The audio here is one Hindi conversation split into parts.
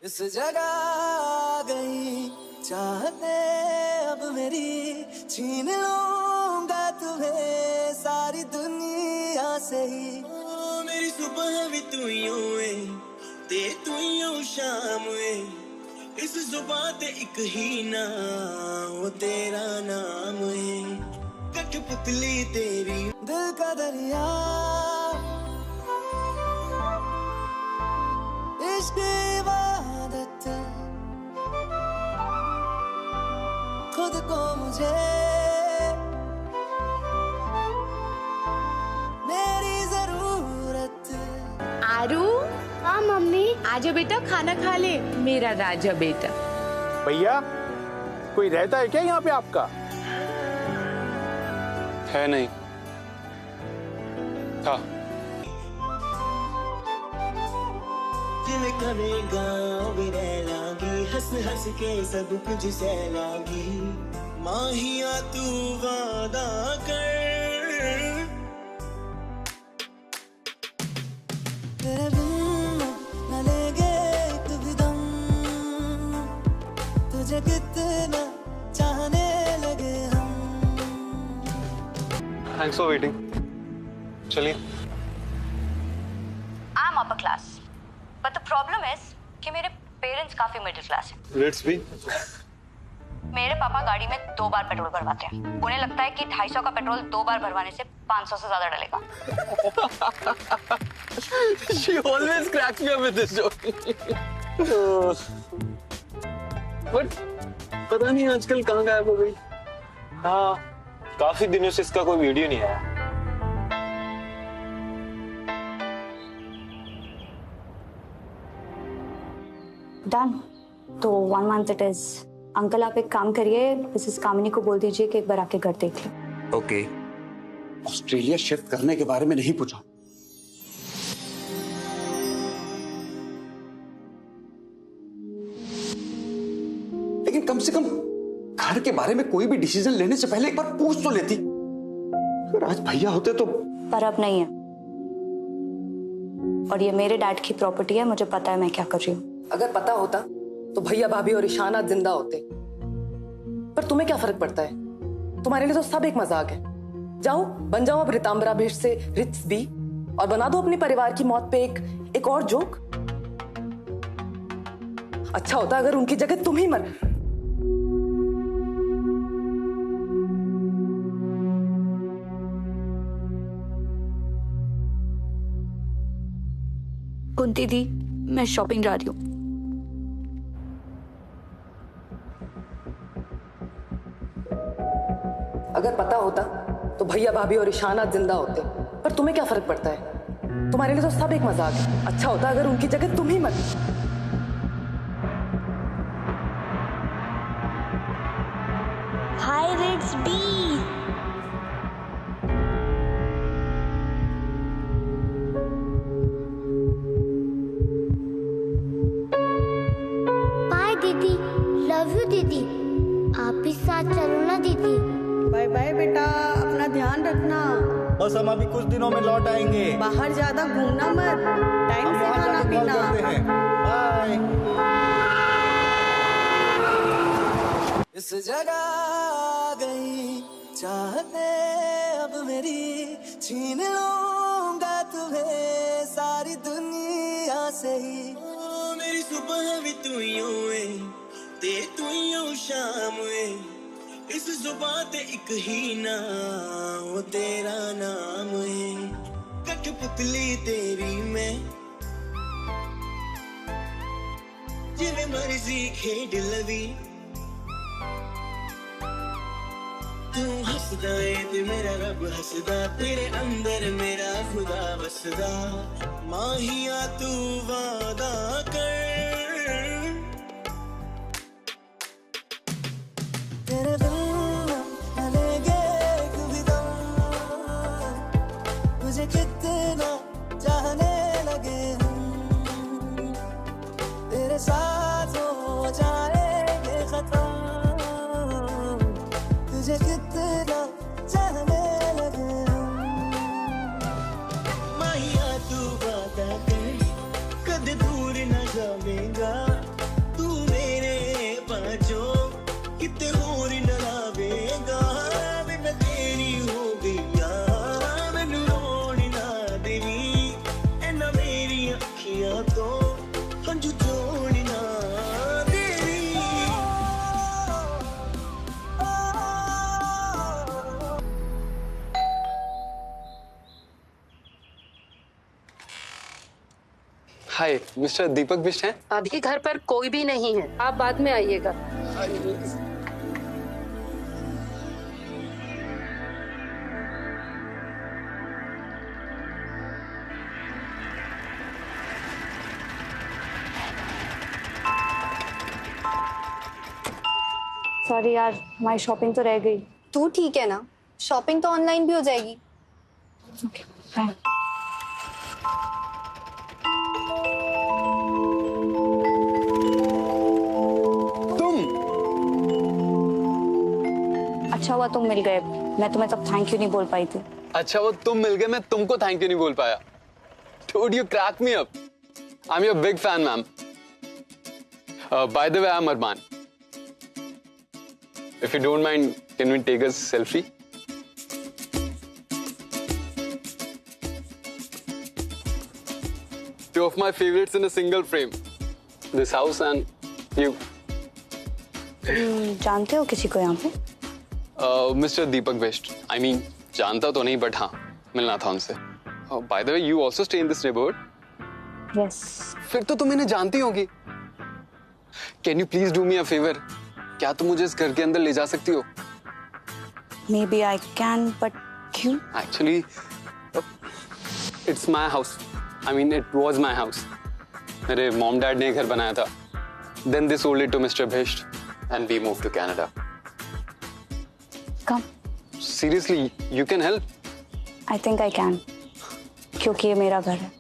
इस जगह आ गई चाहते अब मेरी, छीन लूंगा तुम्हें सारी दुनिया से ही। मेरी सुबह भी तू ही होए ते तू ही हो शाम है, इस जुबान ते एक ही ना वो तेरा नाम है। कठपुतली तेरी दिल का दरिया, इश्क इबादत, खुद को मुझे मेरी जरूरत। आरू, हाँ मम्मी। आजा बेटा खाना खा ले मेरा राजा बेटा। भैया कोई रहता है क्या यहाँ पे आपका? है नहीं था। जिल करेगा भी रह लागी, हंस हंस के सब कुछ सह लागी। माहिया तू वादा कर, तेरे बिन न लेंगे एक भी दम, तुझे कितना चाहने लगे हम। Thanks for waiting. चलिए। I am upper class but the problem is कि मेरे पेरेंट्स काफी मिडिल क्लास हैं। Let's be. मेरे पापा गाड़ी में 2 बार पेट्रोल भरवाते हैं। उन्हें लगता है कि 250 का पेट्रोल 2 बार भरवाने से 500 से ज्यादा डलेगा। She always cracks me up with this joke. But पता नहीं आजकल कहाँ गायब हो गई। हाँ, काफी दिनों से इसका कोई वीडियो नहीं आया। डन। तो 1 month इट इज। अंकल आप एक काम करिए, मिसेस कामिनी को बोल दीजिए कि एक बार आके घर देख ले। ओके। ऑस्ट्रेलिया शिफ्ट करने के बारे में नहीं पूछा। लेकिन कम से कम घर के बारे में कोई भी डिसीजन लेने से पहले एक बार पूछ तो लेती। अगर आज भैया होते तो। पर अब नहीं है, और ये मेरे डैड की प्रॉपर्टी है, मुझे पता है मैं क्या कर रही हूँ। अगर पता होता तो भैया भाभी और ईशान आज जिंदा होते। पर तुम्हें क्या फर्क पड़ता है? तुम्हारे लिए तो सब एक मजाक है। जाओ बन जाओ अब रितांबरा भेष से रिट्स बी, और बना दो अपने परिवार की मौत पे एक और जोक। अच्छा होता अगर उनकी जगह तुम ही मर। कुंती दी, मैं शॉपिंग जा रही हूँ। अगर पता होता तो भैया भाभी और ईशान आज जिंदा होते। पर तुम्हें क्या फर्क पड़ता है? तुम्हारे लिए तो सब एक मजाक है। अच्छा होता अगर उनकी जगह तुम ही मर। हाय रिट्स बी। बाय दीदी, लव यू दीदी। आप भी साथ चलो ना दीदी। बाय बाय बेटा, अपना ध्यान रखना। बस हम अभी कुछ दिनों में लौट आएंगे। बाहर ज्यादा घूमना मत, टाइम से खाना पीना। बाय। इस जगह आ गई चाहते अब मेरी, छीन लूंगा तुम्हें सारी दुनिया से ही। मेरी सुबह भी तू ही होए ते तू ही हो शाम है, इस जुबान ते एक ही ना वो तेरा नाम है। कठपुतली तेरी मैं, जिਵੇਂ मर्जी खेड लवी। तू हंसदा है ते मेरा रब हंसदा, तेरे अंदर मेरा खुदा बसदा। माहिया तू वादा कर, तेरे बिन न लेंगे एक भी दम, तुझे कितना चाहने लगे हम। तेरे साथ हो जाएंगे खत्म, तुझे कितना चाहने लगे हम। माहिया तू वादा कर, कद दूर न जावेगा। हाय, मिस्टर दीपक बिष्ट हैं? अभी घर पर कोई भी नहीं है, आप बाद में आइएगा। सॉरी यार, हमारी शॉपिंग तो रह गई। तू ठीक है ना? शॉपिंग तो ऑनलाइन भी हो जाएगी। Okay, bye. अच्छा हुआ तुम मिल गए, मैं तुम्हें तब थैंक यू नहीं बोल पाई थी। अच्छा वो तुम मिल गए, मैं तुमको थैंक यू नहीं बोल पाया। Dude, you crack me up. I'm your big fan, ma'am. By the way, I'm Arman. If you don't mind, can we take a selfie? Two of my favorites in a single frame. This house and you. जानते हो किसी को यहाँ पे? Mr. Deepak Best. I mean, जानता तो नहीं, but हाँ, मिलना था उनसे. By the way, you also stay in this neighborhood? Yes. फिर तो तुम इन्हें जानती होगी. Can you please do me a favor? क्या तुम मुझे इस घर के अंदर ले जा सकती हो? Maybe I can, but क्यों? Actually, it's my house. I mean, it was my house. मेरे mom dad ने घर बनाया था. Then they sold it to Mr. Best, and we moved to Canada. Come. Seriously, you can help? I think I can. क्योंकि ये मेरा घर है.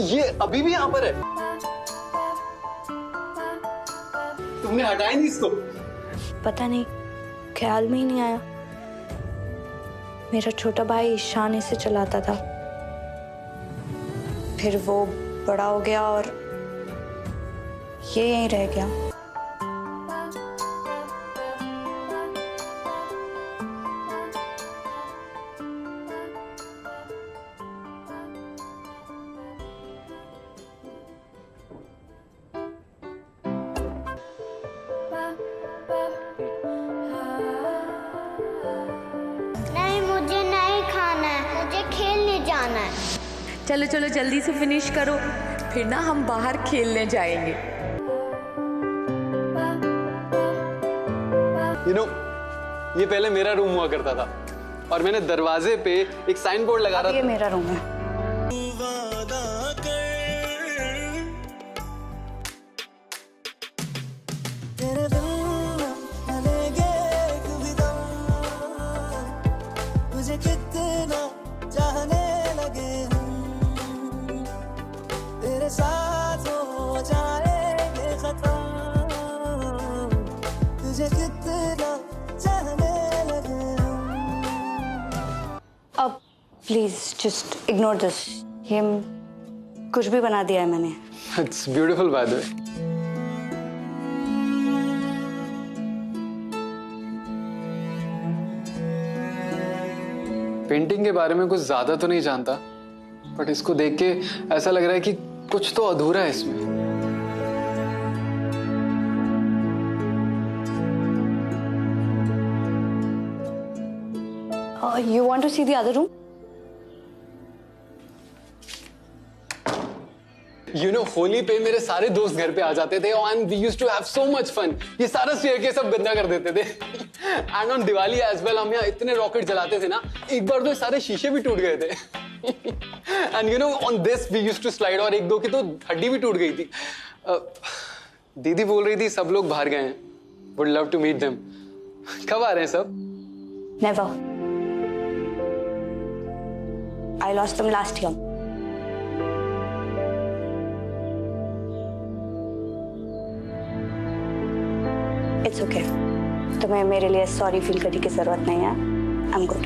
ये अभी भी यहाँ पर है? तुमने हटाया नहीं इसको? पता नहीं, ख्याल में ही नहीं आया। मेरा छोटा भाई ईशान इसे चलाता था, फिर वो बड़ा हो गया और ये यहीं रह गया। नहीं, मुझे नहीं खाना है, मुझे खेलने जाना है। चलो चलो जल्दी से फिनिश करो, फिर ना हम बाहर खेलने जाएंगे। You know, ये पहले मेरा रूम हुआ करता था और मैंने दरवाजे पे एक साइन बोर्ड लगा रहा था। ये मेरा रूम है। तेरे दिल न लेंगे कभी दम, तुझे कितना चाहने लगे हम, तेरे साथ हो जाएंगे खत्म, तुझे कितना चाहने लगे हम। अब प्लीज जस्ट इग्नोर दिस। ये कुछ भी बना दिया है मैंने। It's beautiful by the way. Painting के बारे में कुछ ज्यादा तो नहीं जानता, बट इसको देख के ऐसा लग रहा है कि कुछ तो अधूरा है इसमें। You want to see the other room? You know, Holi पे मेरे सारे दोस्त घर पे आ जाते थे and we used to have so much fun. ये सारा स्टेयरकेस सब गंदा कर देते थे. And on Diwali as well, हम यहाँ इतने रॉकेट जलाते थे ना, एक बार तो सारे शीशे भी टूट गए थे. And you know, on this we used to slide, और एक दो की तो हड्डी भी टूट गई थी. दीदी बोल रही थी सब लोग बाहर गए हैं. Would love to meet them. कब आ रहे हैं सब? Never. I lost them last year. It's okay. तुम्हें मेरे लिए सॉरी फील करने की जरूरत नहीं है. I'm good.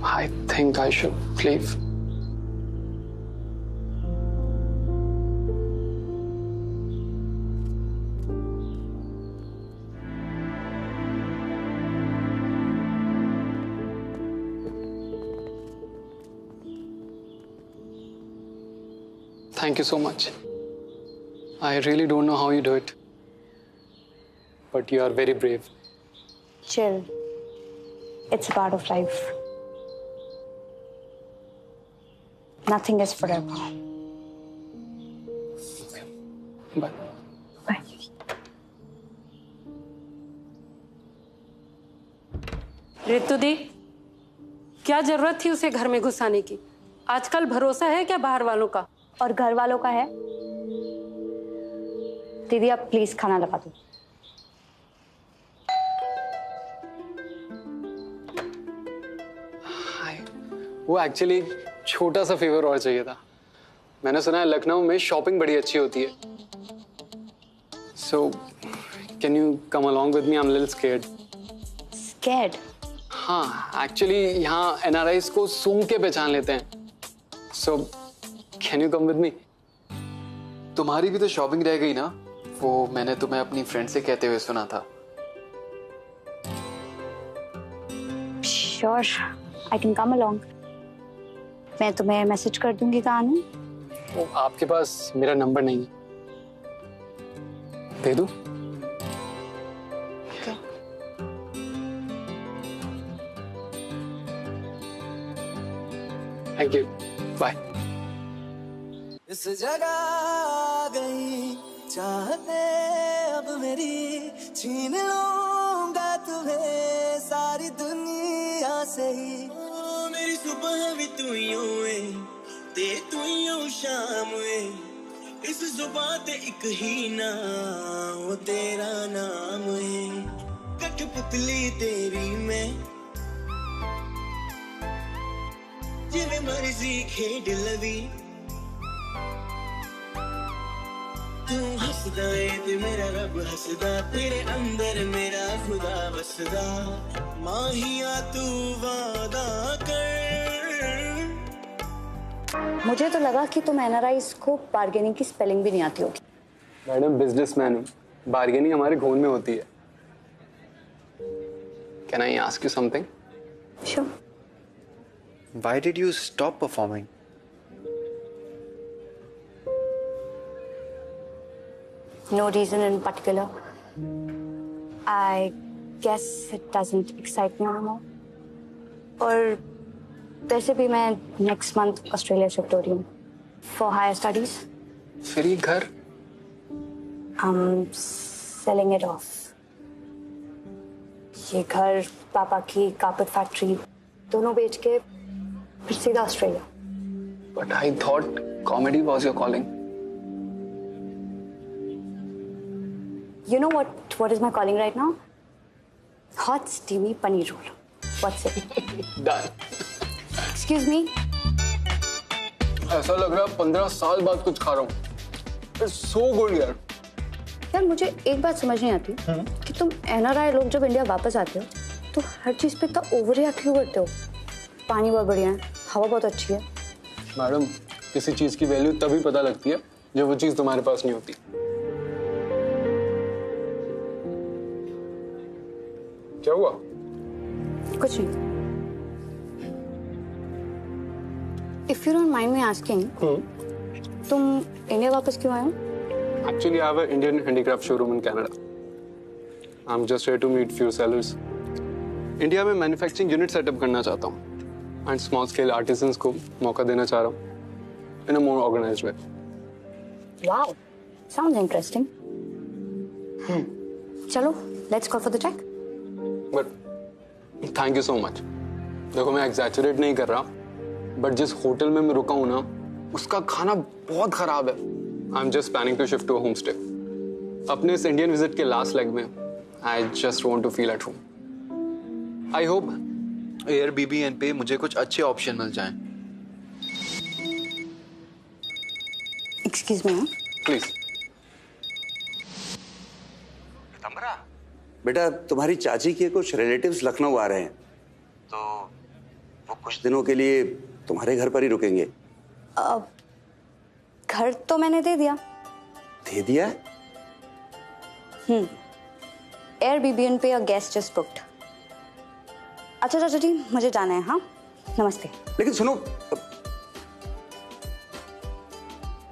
I think I should leave. Thank you so much. I really don't know how you do it. But you are very brave. Chill. It's a part of life. Nothing is forever. Bye. Bye. Ritu दी, क्या जरूरत थी उसे घर में घुसाने की? आजकल भरोसा है क्या बाहर वालों का? और घर वालों का है? दीदी आप प्लीज खाना लगा दो। वो एक्चुअली छोटा सा फेवर और चाहिए था। मैंने सुना है लखनऊ में शॉपिंग बड़ी अच्छी होती है। So, can you come along with me? I'm a little scared. Scared? हाँ, एक्चुअली यहाँ NRIs को सूंघ के पहचान लेते हैं। So, can you come with me? तुम्हारी भी तो शॉपिंग रह गई ना? वो मैंने तुम्हें अपनी फ्रेंड से कहते हुए सुना था। Sure, I can come along. मैं तुम्हें मैसेज कर दूंगी कहाँ हूँ। वो आपके पास मेरा नंबर नहीं है, दे दूँ? Thank you. Bye. इस जगह आ गई चाहते अब मेरी, छीन लूंगा तुम्हें सारी दुनिया से ही। मेरी सुबह भी तू यूं है, ते तू यूं शाम है, इस जुबान ते एक ही ना वो तेरा नाम है। कठपुतली तेरी मैं, जिਵੇਂ मर्जी खेड लवी, तू हसदा है ते मेरा रब हसदा, तेरे अंदर मेरा खुदा बसदा, माहिया तू वादा कर। मुझे तो लगा कि तुम NRIs को बार्गेनिंग की स्पेलिंग भी नहीं आती होगी। मैडम बिजनेसमैन हूँ, बार्गेनिंग हमारे खून में होती है। Can I ask you something? Sure. Why did you stop performing? No reason in particular. I guess it doesn't excite me anymore. और वैसे भी मैं next month ऑस्ट्रेलिया शिफ्ट हो रही हूँ for higher studies. फिर ये घर? I'm selling it off. ये घर, पापा की कारपेट फैक्ट्री दोनों बेच के फिर सीधा Australia. But I thought comedy was your calling. You know what is my calling right now? Hot steamy paneer roll. What's it? Done. Excuse me. ऐसा लग रहा है 15 साल बाद कुछ खा रहा हूँ। It's so good यार। यार मुझे एक बात समझ नहीं आती कि तुम NRI लोग जब इंडिया वापस आते हो तो हर चीज पे इतना ओवर रिएक्ट क्यों करते हो? पानी बहुत बढ़िया है, हवा बहुत अच्छी है। मैडम किसी चीज की वैल्यू तभी पता लगती है जब वो चीज तुम्हारे पास नहीं होती। क्या हुआ? कुछ नहीं। If you don't mind me asking, तुम इंडिया वापस क्यों आए हो? Actually, I have an Indian handicraft showroom in Canada. I'm just here to meet few sellers. India में मैन्युफैक्चरिंग यूनिट सेटअप करना चाहता हूँ एंड स्मॉल स्केल आर्टिसंस को मौका देना चाह रहा हूँ इन अ मोर ऑर्गेनाइज्ड वे। Wow, sounds interesting. चलो, let's go for the check. But thank you so much. देखो मैं एग्जैचुरेट नहीं कर रहा, बट जिस होटल में मैं रुका हूँ ना, उसका खाना बहुत खराब है। I'm just planning to shift to a homestay. अपने इस इंडियन विजिट के लास्ट लेग में, I just want to feel at home. I hope Airbnb पे मुझे कुछ अच्छे ऑप्शन मिल जाएं। Excuse me. Please. बेटा तुम्हारी चाची के कुछ रिलेटिव्स लखनऊ आ रहे हैं, तो वो कुछ दिनों के लिए तुम्हारे घर पर ही रुकेंगे। घर तो मैंने दे दिया। दे दिया? Airbnb पे a guest just booked. अच्छा चाचा जी, मुझे जाना है। हाँ, नमस्ते। लेकिन सुनो,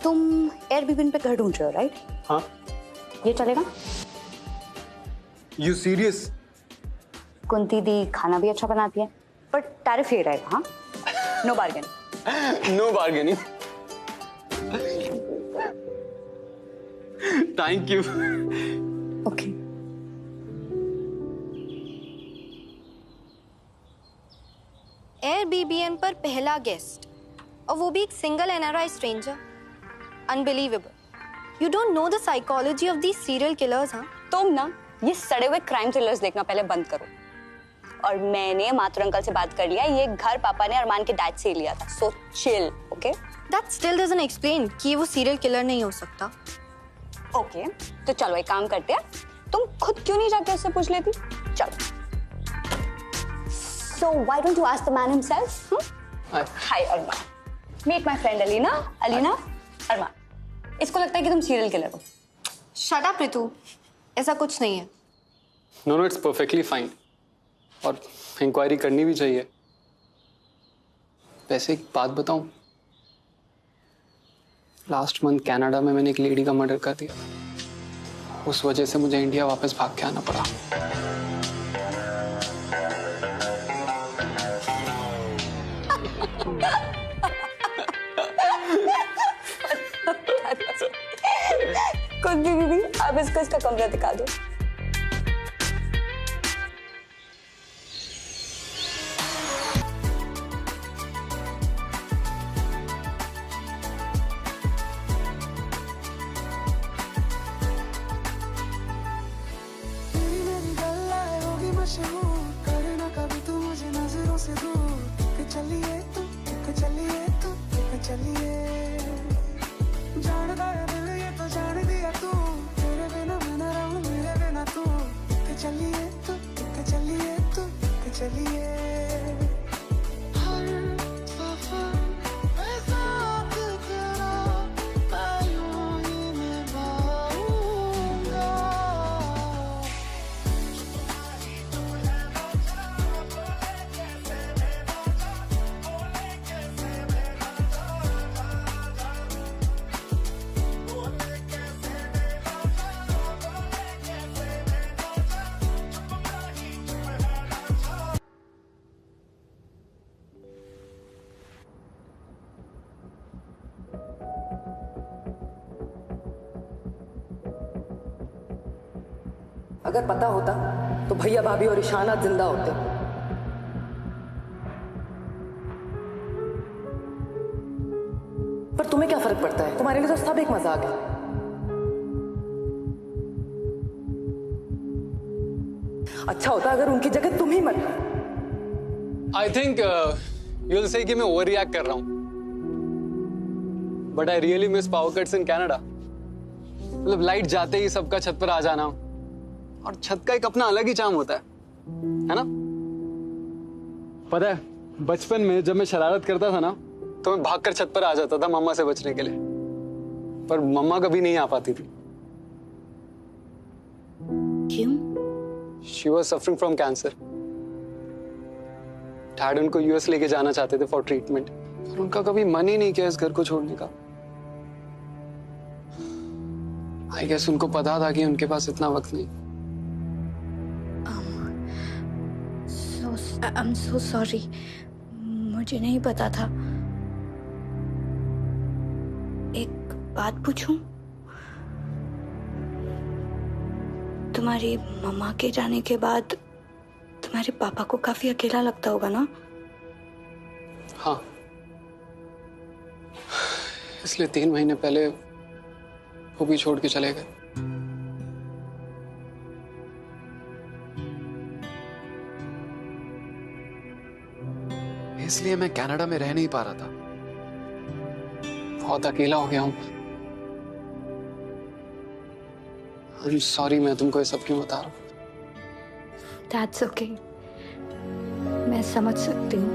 तुम एयरबीबी पे घर ढूंढ रहे हो, राइट? हाँ। ये चलेगा? You serious? कुंती दी खाना भी अच्छा बनाती है, बट टैरिफ ये रहेगा, हाँ? No bargaining. No bargaining. Thank you. Okay. Airbnb पर पहला गेस्ट, और वो भी एक single NRI stranger. Unbelievable. You don't know the psychology of these serial killers. हाँ, तुम ना ये सड़े हुए क्राइम थ्रिलर्स देखना पहले बंद करो। और मैंने माथुर अंकल से बात कर लिया, ये घर पापा ने अरमान के डैड से लिया था, so chill, okay? That still doesn't explain कि वो सीरियल किलर नहीं हो सकता। ओके, तो चलो एक काम करते हैं, तुम खुद क्यों नहीं जाके उससे पूछ लेती? चलो। So why don't you ask the man himself? Hi Arman. Meet my friend Alina. Alina, Arman. इसको लगता है कि तुम सीरियल किलर हो। Shut up रितु, ऐसा कुछ नहीं है। No no, it's perfectly fine. और इंक्वायरी करनी भी चाहिए। वैसे एक बात बताऊं, लास्ट मंथ कनाडा में मैंने एक लेडी का मर्डर कर दिया। उस वजह से मुझे इंडिया वापस भाग के आना पड़ा। कुछ भी दीदी, आप इसको इसका कमरा दिखा दो। अगर पता होता तो भैया भाभी और ईशाना जिंदा होते। पर तुम्हें क्या फर्क पड़ता है? तुम्हारे लिए तो सब एक मजाक है। अच्छा होता अगर उनकी जगह तुम ही मरते। आई थिंक यूल से कि मैं ओवर रिएक्ट कर रहा हूं, but I really miss power cuts in Canada. मतलब लाइट जाते ही सबका छत पर आ जाना, और छत का एक अपना अलग ही चार्म होता है ना? पता है, बचपन में जब मैं शरारत करता था ना, तो मैं भागकर छत पर आ जाता था मम्मा से बचने के लिए, पर मम्मा कभी नहीं आ पाती थी। क्यों? She was suffering from cancer. Dad उनको यूएस लेके जाना चाहते थे फॉर ट्रीटमेंट, और उनका कभी मन ही नहीं किया इस घर को छोड़ने का। आई गेस उनको पता था कि उनके पास इतना वक्त नहीं। I'm so sorry. मुझे नहीं पता था। एक बात पूछूं? तुम्हारी मम्मा के जाने के बाद तुम्हारे पापा को काफी अकेला लगता होगा ना? हाँ, इसलिए 3 महीने पहले वो भी छोड़ के चले गए। इसलिए मैं कनाडा में रह नहीं पा रहा था। बहुत अकेला हो गया हूं। आई एम सॉरी, मैं तुमको ये सब क्यों बता रहा हूं। That's okay. मैं समझ सकती हूँ।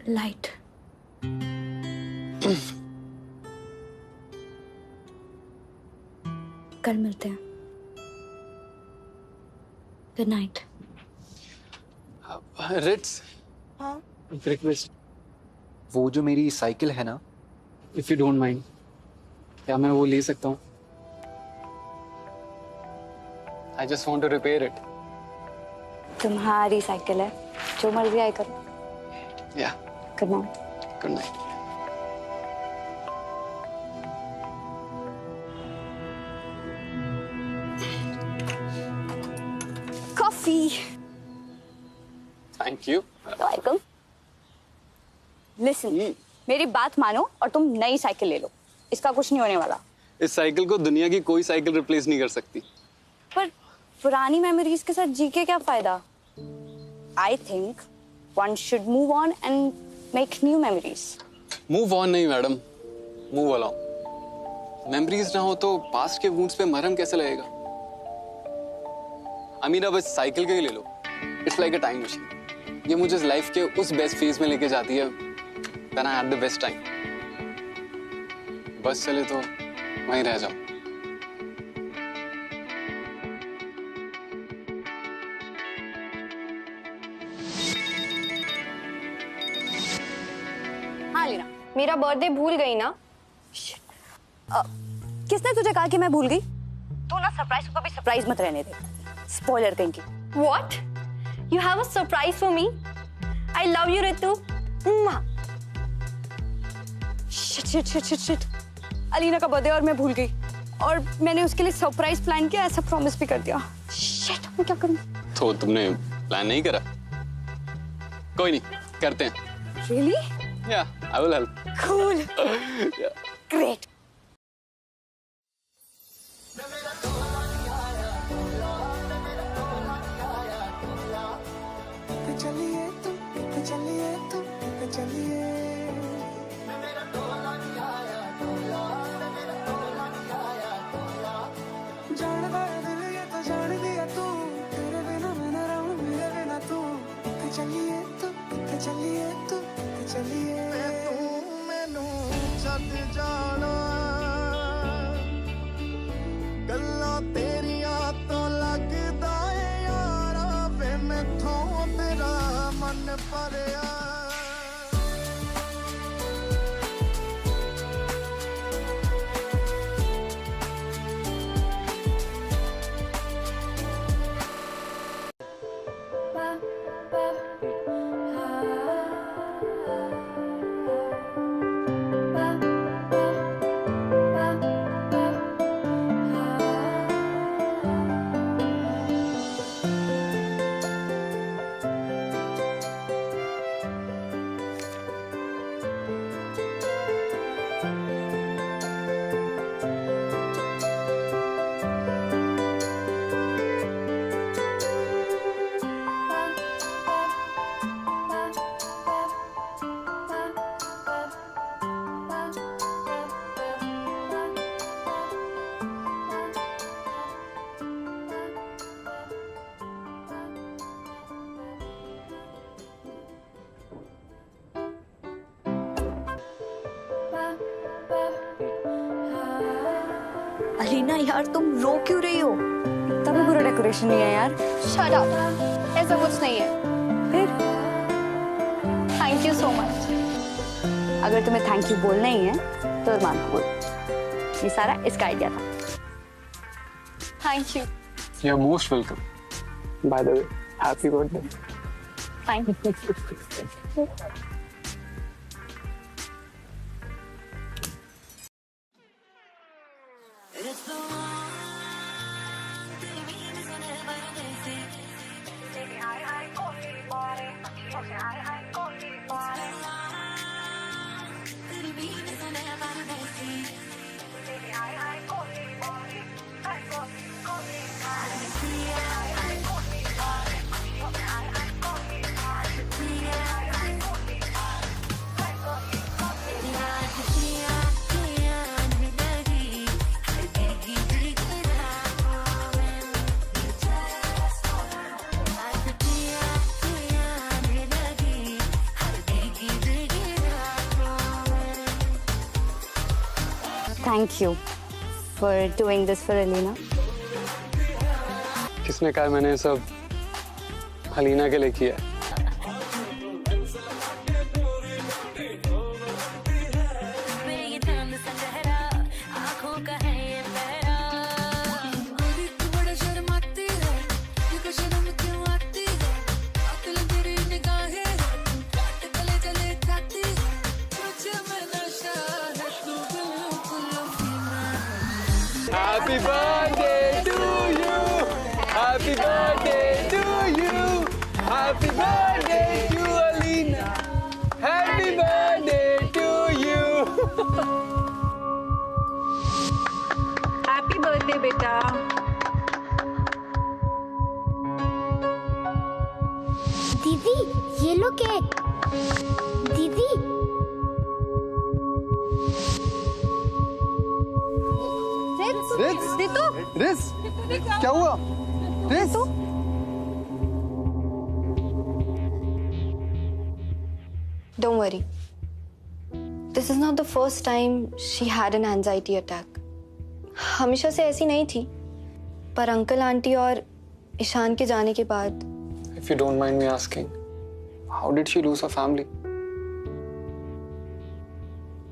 लाइट। कल मिलते हैं। Good night. रिट्स, हाँ रिक्वेस्ट, वो जो मेरी साइकिल है ना, इफ यू डोंट माइंड, क्या मैं वो ले सकता हूँ? I just want to repair it. तुम्हारी साइकिल है, जो मर्जी आए करो। Yeah good night. Good night. Coffee. Thank you. Welcome. Listen, मेरी बात मानो और तुम नई साइकिल ले लो, इसका कुछ नहीं होने वाला। इस साइकिल को दुनिया की कोई साइकिल रिप्लेस नहीं कर सकती। पर पुरानी मेमोरीज के साथ जी के क्या फायदा? I think one should move on and make new memories. Move on नहीं मैडम, मूव अलोंग। मेमोरीज ना हो तो पास्ट के वुंड्स पे मरहम कैसे लगेगा? अमीना, बस साइकिल के ही ले लो। It's like a time machine. ये मुझे लाइफ के उस बेस्ट फेज में लेके जाती है when I had the best time. बस चले तो वहीं रह जाओ। हाँ लीना, मेरा बर्थडे भूल गई ना? किसने तुझे कहा कि मैं भूल गई? तू ना सरप्राइज को कभी सरप्राइज मत रहने दे। स्पॉइलर कहीं की। What? You have a surprise for me? I love you, Ritu. Shit. Alina का बर्थडे और मैं भूल गई, और मैंने उसके लिए सरप्राइज प्लान किया, ऐसा प्रॉमिस भी कर दिया। Shit, मैं क्या करूं? तो तुमने प्लान नहीं करा? कोई नहीं, करते हैं। Really? Yeah, I will help. Cool. Yeah. Great. ਗੱਲਾਂ ਤੇਰੀਆਂ ਤੋਂ ਲੱਗਦਾ ਏ ਯਾਰਾ ਵੇ ਮੈਥੋਂ ਤੇਰਾ ਮਨ ਭਰਿਆ अलीना यार, तुम रो क्यों रही हो? तभी पूरा डेकोरेशन नहीं है यार। शट अप, ऐसा कुछ नहीं है। फिर थैंक यू सो मच। अगर तुम्हें थैंक यू बोलना ही है तो मान बोल, ये सारा इसका आइडिया था। Thank you. You're most welcome. By the way, happy birthday. Thank you. Thank you for doing this for Alina. किसने कहा मैंने सब हलीना के लिए किया है। Happy birthday to you. Happy birthday to you. Happy birthday to Alina. Happy birthday to you. Happy birthday बेटा। दीदी ये लो केक। दीदी रिस, क्या हुआ? रिस, Don't worry. This is not the first time she had an anxiety attack. हमेशा से ऐसी नहीं थी, पर अंकल आंटी और ईशान के जाने के बाद। If you don't mind me asking, how did she lose her family?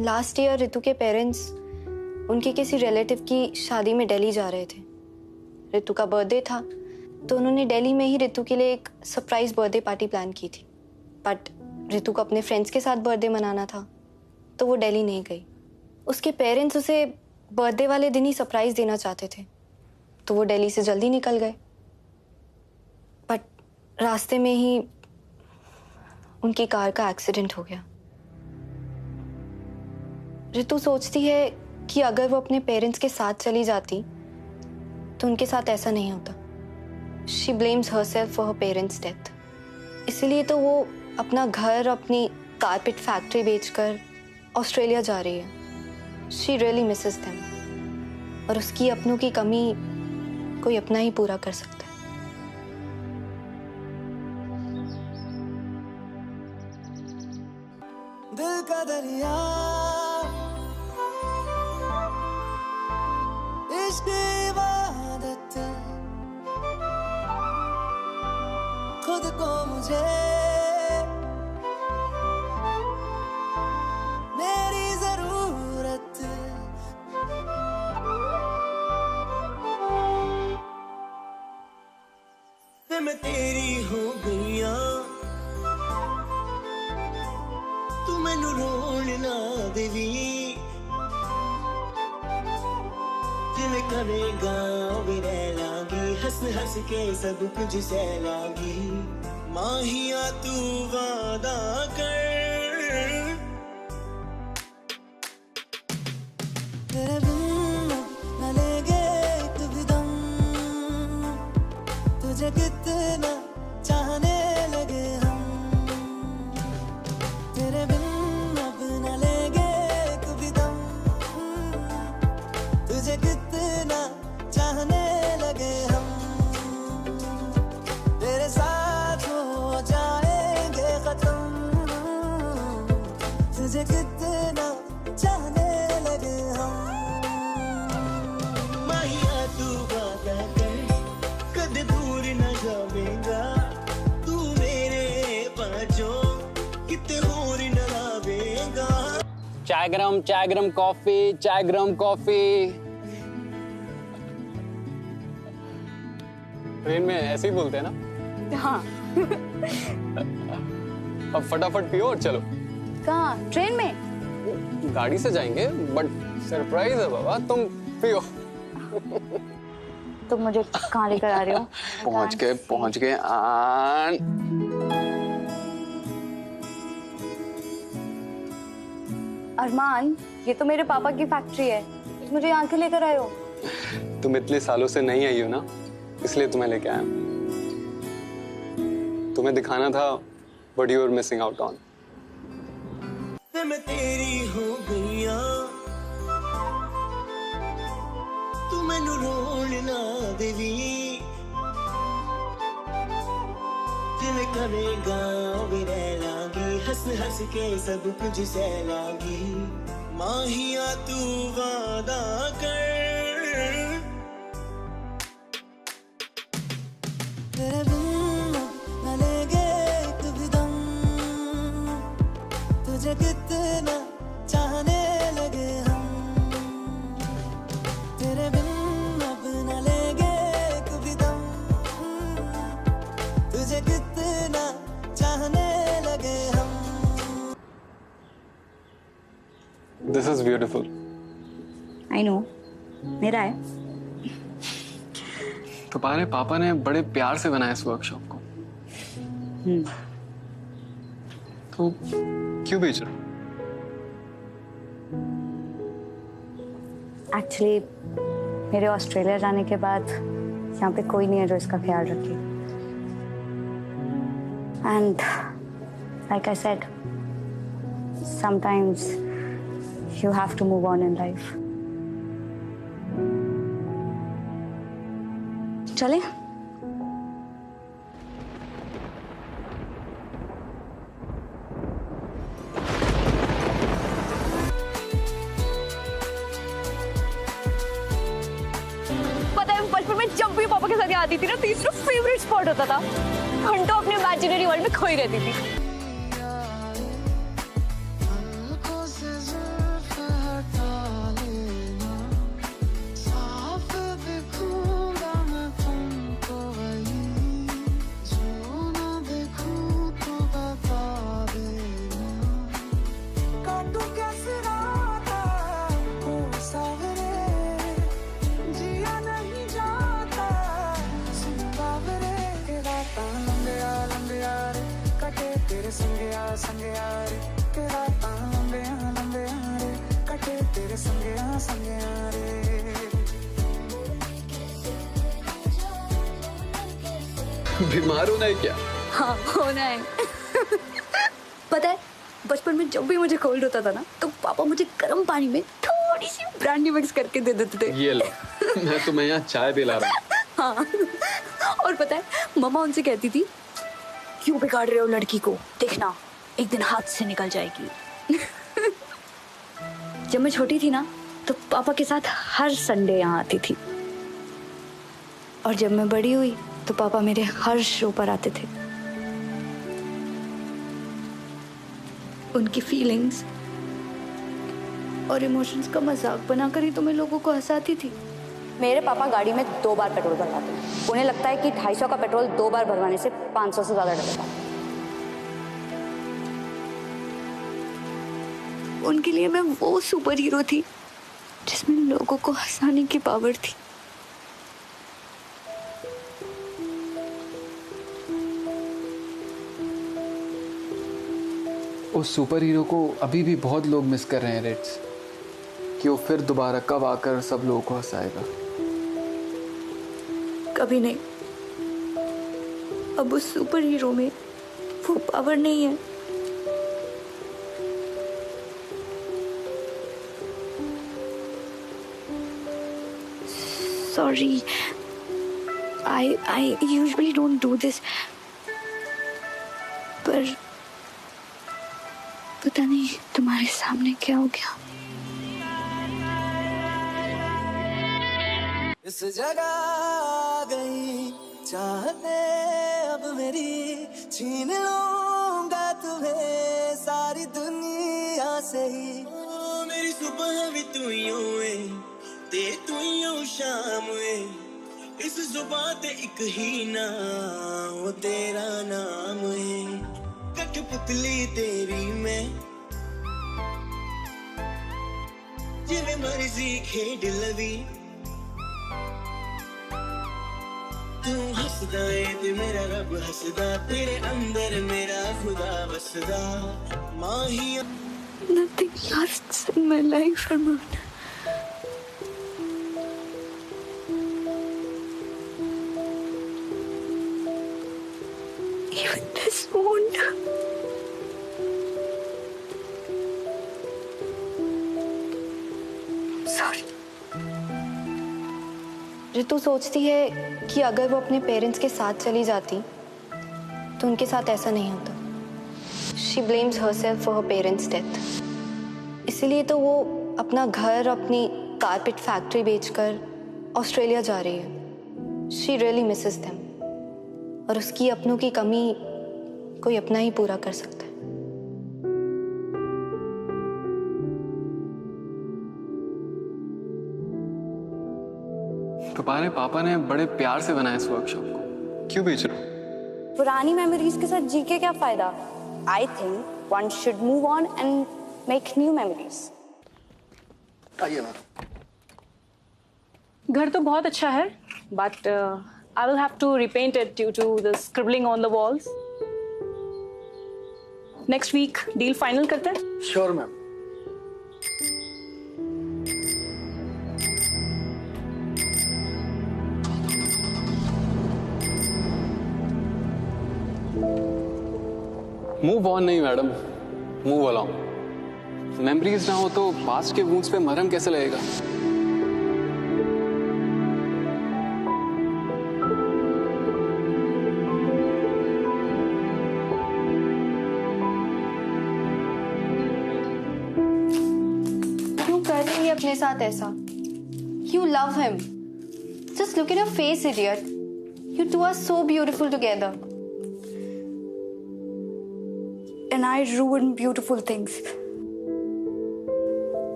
Last year Ritu के पेरेंट्स उनके किसी रिलेटिव की शादी में दिल्ली जा रहे थे। रितु का बर्थडे था, तो उन्होंने दिल्ली में ही रितु के लिए एक सरप्राइज बर्थडे पार्टी प्लान की थी। बट रितु को अपने फ्रेंड्स के साथ बर्थडे मनाना था, तो वो दिल्ली नहीं गई। उसके पेरेंट्स उसे बर्थडे वाले दिन ही सरप्राइज देना चाहते थे, तो वो दिल्ली से जल्दी निकल गए। बट रास्ते में ही उनकी कार का एक्सीडेंट हो गया। रितु सोचती है कि अगर वो अपने पेरेंट्स के साथ चली जाती तो उनके साथ ऐसा नहीं होता। She blames herself for her parents death. इसीलिए तो वो अपना घर, अपनी कारपेट फैक्ट्री बेचकर ऑस्ट्रेलिया जा रही है। शी रियली मिसेस देम, और उसकी अपनों की कमी कोई अपना ही पूरा कर सकता है। दिल का दरिया इश्क इबादत, खुद को मुझे मेरी जरूरत। मैं तेरी हो गईया, तू मैनू रोण ना देवी। जिवें करेगा भी रह लांगी, हंस हंस के सब कुछ सह लांगी। माहिया तू वादा कर, तेरे बिन न लेंगे एक भी दम, तुझे कितना चाहने लगे हम। तेरे बिन अब न लेंगे एक भी दम, तुझे कितना चाहने लगे हम। तेरे साथ हो जाएंगे खत्म, तुझे कितना चाहने लगे हम। माहिया तू वादा कर, कद दूर न जावेगा। तू मेरे पाँचों किते होर न लावेगा। चाय गरम कॉफी, चाय गरम कॉफी। ट्रेन में ऐसे ही बोलते हैं ना? हाँ। अब फटाफट पियो और चलो। कहाँ? ट्रेन में? गाड़ी से जाएंगे, बट सरप्राइज है बाबा, तुम पियो। तुम मुझे कहाँ लेकर आ रहे हो? पहुंच गए। अरमान, ये तो मेरे पापा की फैक्ट्री है, मुझे यहाँ क्यों लेकर आए हो? तुम इतने सालों से नहीं आई हो ना, इसलिए तुम्हें लेके आया। तुम्हें दिखाना था what you were missing out on. मैं तेरी हो गईया, तू मैनू रोण ना देवी। जिवें करेगा भी रह लांगी, हंस हंस के सब कुछ सह लांगी। माहिया तू वादा कर, तेरे बिन न ब्यूटीफुल। आई नो, मेरा है। तुम्हारे पापा ने बड़े प्यार से बनाया इस वर्कशॉप को। तो क्यों बेच रहे हो? एक्चुअली मेरे ऑस्ट्रेलिया जाने के बाद यहाँ पे कोई नहीं है जो इसका ख्याल रखे। And like I said, sometimes you have to move on in life. चले? पता है बचपन में जब भी पापा के साथ आती थी ना, तो इसका फेवरेट स्पॉट होता था। घंटों अपने इमेजिनरी वर्ल्ड में खोई रहती थी। बीमार होना है क्या? हाँ, होना है। पता है बचपन में जब भी मुझे कोल्ड होता था ना, तो पापा मुझे गर्म पानी में थोड़ी सी ब्रांडी मिक्स करके दे देते थे। ये लो, मैं तुम्हें यहाँ चाय पिला रहा हूँ। हाँ, और पता है मम्मा उनसे कहती थी, क्यों बिगाड़ रहे हो लड़की को, देखना एक दिन हाथ से निकल जाएगी। जब मैं छोटी थी ना, तो पापा के साथ हर संडे यहाँ आती थी। और जब मैं बड़ी हुई तो पापा मेरे हर शो पर आते थे। उनकी फीलिंग्स और इमोशंस का मजाक बनाकर ही तो मैं लोगों को हंसाती थी। मेरे पापा गाड़ी में 2 बार पेट्रोल भरवाते हैं। उन्हें लगता है कि 250 का पेट्रोल 2 बार भरवाने से 500 से ज्यादा डलेगा। उनके लिए मैं वो सुपर हीरो थी जिसमें लोगों को हंसाने की पावर थी। उस सुपर हीरो को अभी भी बहुत लोग मिस कर रहे हैं रिट्स, कि वो फिर दोबारा कब आकर सब लोगों को हंसाएगा। कभी नहीं। अब उस सुपर हीरो में वो पावर नहीं है। Sorry, I usually don't do this, पर पता नहीं तुम्हारे सामने क्या हो गया। इस जगह आ गई चाहते अब मेरी, छीन लूंगा तुम्हें सारी दुनिया से ही। मेरी सुबह भी तू ही होए ते तू ही हो शाम वे, इस जुबान ते एक ही ना वो तेरा नाम है। कठपुतली तेरी मैं जिवें मर्जी खेड लवी, तू हसदा है ते मेरा रब हसदा, तेरे अंदर मेरा खुदा बसदा। माहिया Nothing lasts in my life, Arman. Even this won't. Sorry. Ritu सोचती है कि अगर वो अपने पेरेंट्स के साथ चली जाती तो उनके साथ ऐसा नहीं होता। She blames herself for her parents' death. इसीलिए तो वो अपना घर, अपनी कारपेट फैक्ट्री बेचकर ऑस्ट्रेलिया जा रही है। She really misses them. और उसकी अपनों की कमी कोई अपना ही पूरा कर सकता है। तुम्हारे पापा ने बड़े प्यार से बनाया इस वर्कशॉप को, क्यों बेच रहे हो? पुरानी मेमोरीज के साथ जी के क्या फायदा? I think one should move on and make new memories. आइए मैम। घर तो बहुत अच्छा है, but I will have to repent it due to the scribbling on the walls. Next week deal final करते हैं। Sure ma'am. मूव ऑन नहीं मैडम, मूव अलोंग। मेमोरीज ना हो तो पास्ट के वुंड्स पे मरहम कैसे लगेगा? क्यों कर रही है अपने साथ ऐसा? You love him. Just look at your face, idiot. You two are so beautiful together. And I ruin beautiful things.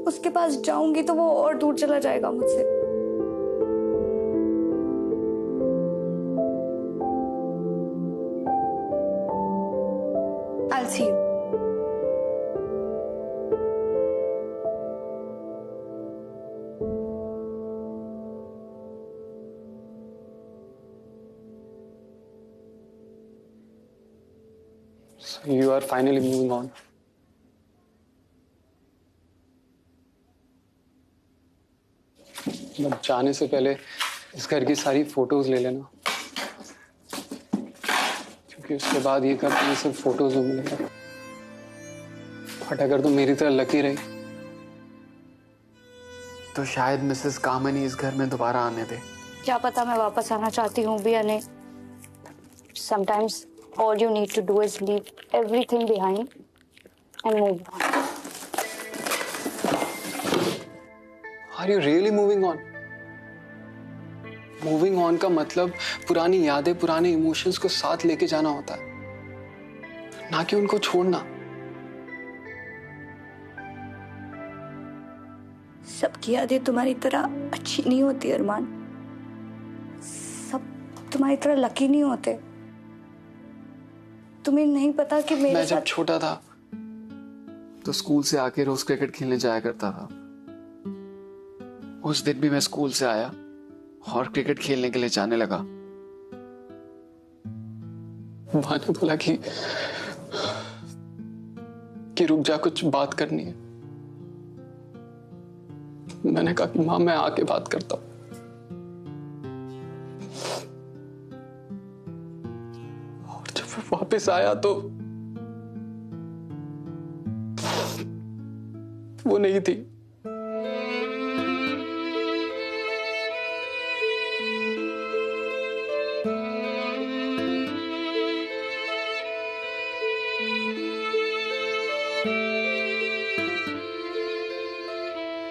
उसके पास जाऊंगी तो वो और दूर चला जाएगा मुझसे। I'll see you. So you are finally moving on. But जाने से पहले इस घर की सारी फोटोज ले लेना, क्योंकि उसके बाद ये घर तुम्हें सिर्फ फोटोज में मिलेगा। बट अगर तुम मेरी तरह लकी रही तो शायद मिसेस कामनी इस घर में दोबारा आने दे। क्या पता मैं वापस आना चाहती हूँ भी या नहीं। Sometimes all you need to do is leave everything behind and move on. Are you really moving on? Moving on का मतलब पुरानी यादें, पुराने इमोशंस को साथ लेके जाना होता है, ना कि उनको छोड़ना। सबकी यादें तुम्हारी तरह अच्छी नहीं होती अरमान। सब तुम्हारी तरह लकी नहीं होते। तुम्हें नहीं पता कि मैं जब छोटा था तो स्कूल से आके रोज क्रिकेट खेलने जाया करता था। उस दिन भी मैं स्कूल से आया और क्रिकेट खेलने के लिए जाने लगा। माँ ने बोला कि रुक जा, कुछ बात करनी है। मैंने कहा कि माँ मैं आके बात करता हूं। और जब मैं वापस आया तो वो नहीं थी।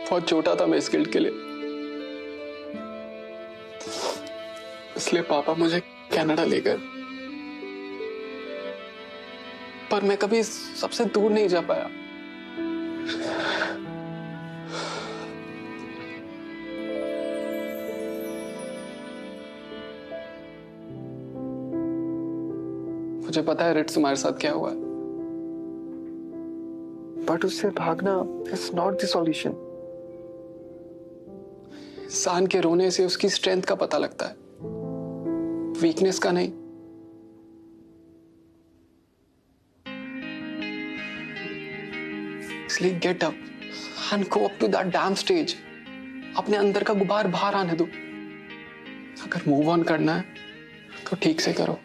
बहुत छोटा था मैं इस गिल्ड के लिए, इसलिए पापा मुझे कनाडा ले गए। पर मैं कभी सबसे दूर नहीं जा पाया। मुझे पता है रिट्स तुम्हारे साथ क्या हुआ है, बट उससे भागना इज नॉट द सॉल्यूशन। इंसान के रोने से उसकी स्ट्रेंथ का पता लगता है, वीकनेस का नहीं। इसलिए get up and go up to that damn stage. अपने अंदर का गुबार बाहर आने दो। अगर मूव ऑन करना है तो ठीक से करो,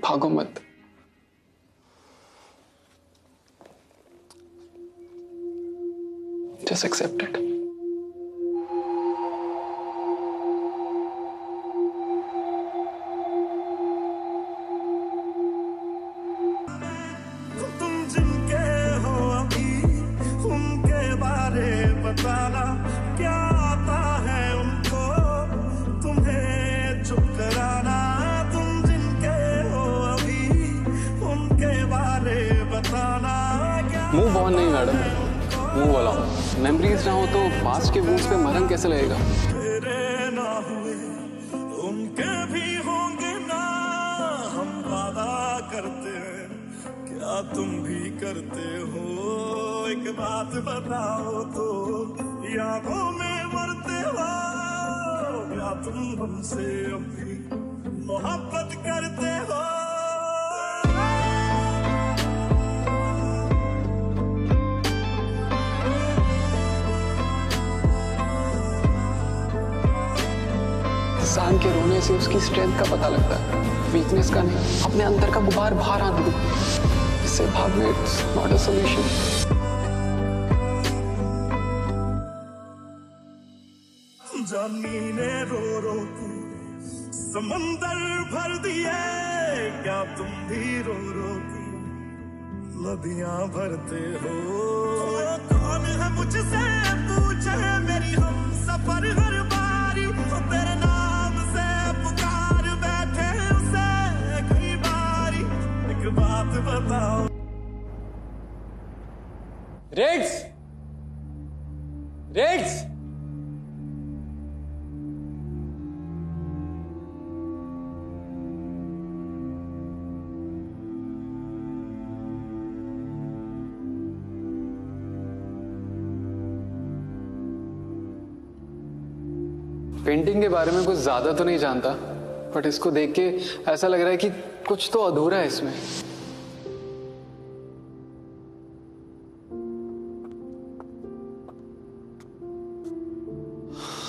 भागो मत। Just accept it. क्या आता है उनको तुम्हें चुप कराना। तुम जिनके हो अभी उनके बारे बताना। मूव ऑन नहीं मैडम, मूव अलोंग। मेमोरीज ना हो तो पास्ट के वुंड्स पे मरहम कैसे लगेगा? तेरे ना हुए उनके भी होंगे ना। हम वादा करते हैं कि क्या तुम भी करते हो? एक बात बताओ तो, यादों में मरते हो? क्या तुम हमसे अपनी मोहब्बत करते हो? इंसान के रोने से उसकी स्ट्रेंथ का पता लगता है, वीकनेस का नहीं। अपने अंदर का गुबार बाहर आने दो, इससे भागना इट्स नॉट अ सॉल्यूशन। जानी ने रो रो के समंदर भर दिए, क्या तुम भी रो रो के नदियां भरते हो? कौन है मुझसे पूछे मेरी हम सफर हर बारी, तो तेरे नाम से पुकार बैठे उसे कई बारी। एक बात बताओ। रेड्स, रेड्स, पेंटिंग के बारे में कुछ ज्यादा तो नहीं जानता, बट इसको देख के ऐसा लग रहा है कि कुछ तो अधूरा है इसमें।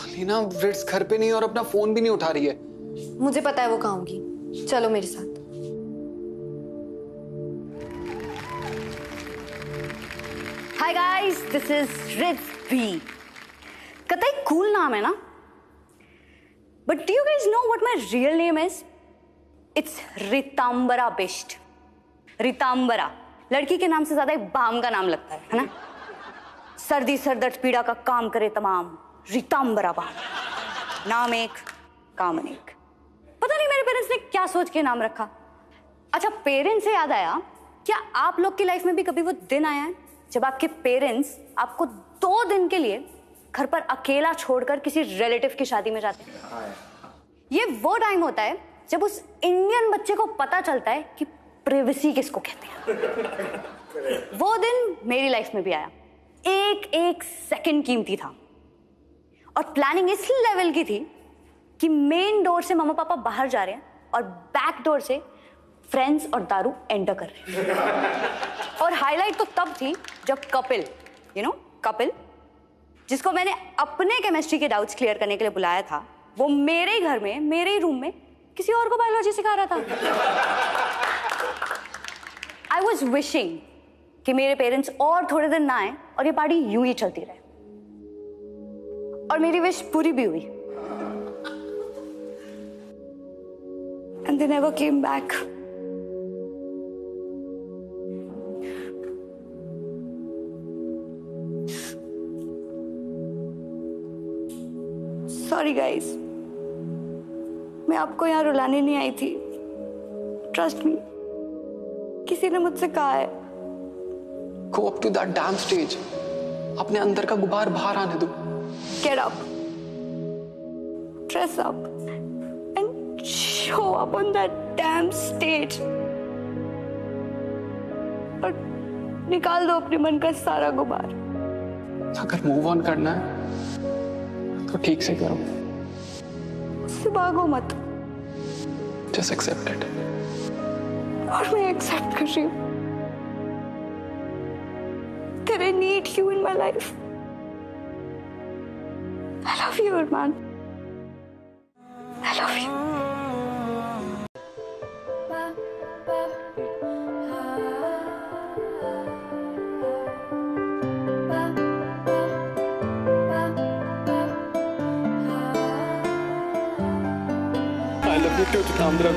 लीना रिट्स घर पे नहीं और अपना फोन भी नहीं उठा रही है। मुझे पता है वो कहाँ होगी, चलो मेरे साथ। Hi guys, this is Rits B. कतई कूल नाम है ना? But do you guys know what my real name is? It's रितांबरा Bisht. रितांबरा लड़की के नाम से ज्यादा एक बाम का नाम लगता है ना? सर्दी सरदर्द पीड़ा का काम करे तमाम, रितांबरा बाम। नाम एक, काम अनेक। पता नहीं मेरे पेरेंट्स ने क्या सोच के नाम रखा। अच्छा, पेरेंट्स से याद आया, क्या आप लोग की लाइफ में भी कभी वो दिन आया है जब आपके पेरेंट्स आपको 2 दिन के लिए घर पर अकेला छोड़कर किसी रिलेटिव की शादी में जाते हैं? ये वो टाइम होता है जब उस इंडियन बच्चे को पता चलता है कि प्राइवेसी किसको कहते हैं। वो दिन मेरी लाइफ में भी आया। एक एक सेकंड कीमती था और प्लानिंग इस लेवल की थी कि मेन डोर से मम्मा पापा बाहर जा रहे हैं और बैक डोर से फ्रेंड्स और दारू एंटर कर रहे हैं। और हाईलाइट तो तब थी जब कपिल, कपिल जिसको मैंने अपने केमिस्ट्री के डाउट्स क्लियर करने के लिए बुलाया था, वो मेरे ही घर में, मेरे ही रूम में किसी और को बायोलॉजी सिखा रहा था। आई वॉज विशिंग कि मेरे पेरेंट्स और थोड़े दिन ना आए और ये पार्टी यूं ही चलती रहे। और मेरी विश पूरी भी हुई। And they never came back. Sorry guys, मैं आपको यहाँ रुलाने नहीं आई थी। ट्रस्ट मी, किसी ने मुझसे कहा है, Go up to that damn stage. अपने अंदर का गुबार बाहर आने दो। Get up, dress up, and show up on that damn stage. और निकाल दो अपने मन का सारा गुबार। अगर मूव ऑन करना है तो ठीक से करो, उससे भागो मत। Just accept it. और मैं एक्सेप्ट कर रही हूँ that I need you in my life. I love you, Arman. I love you. I love you too, Ritambara.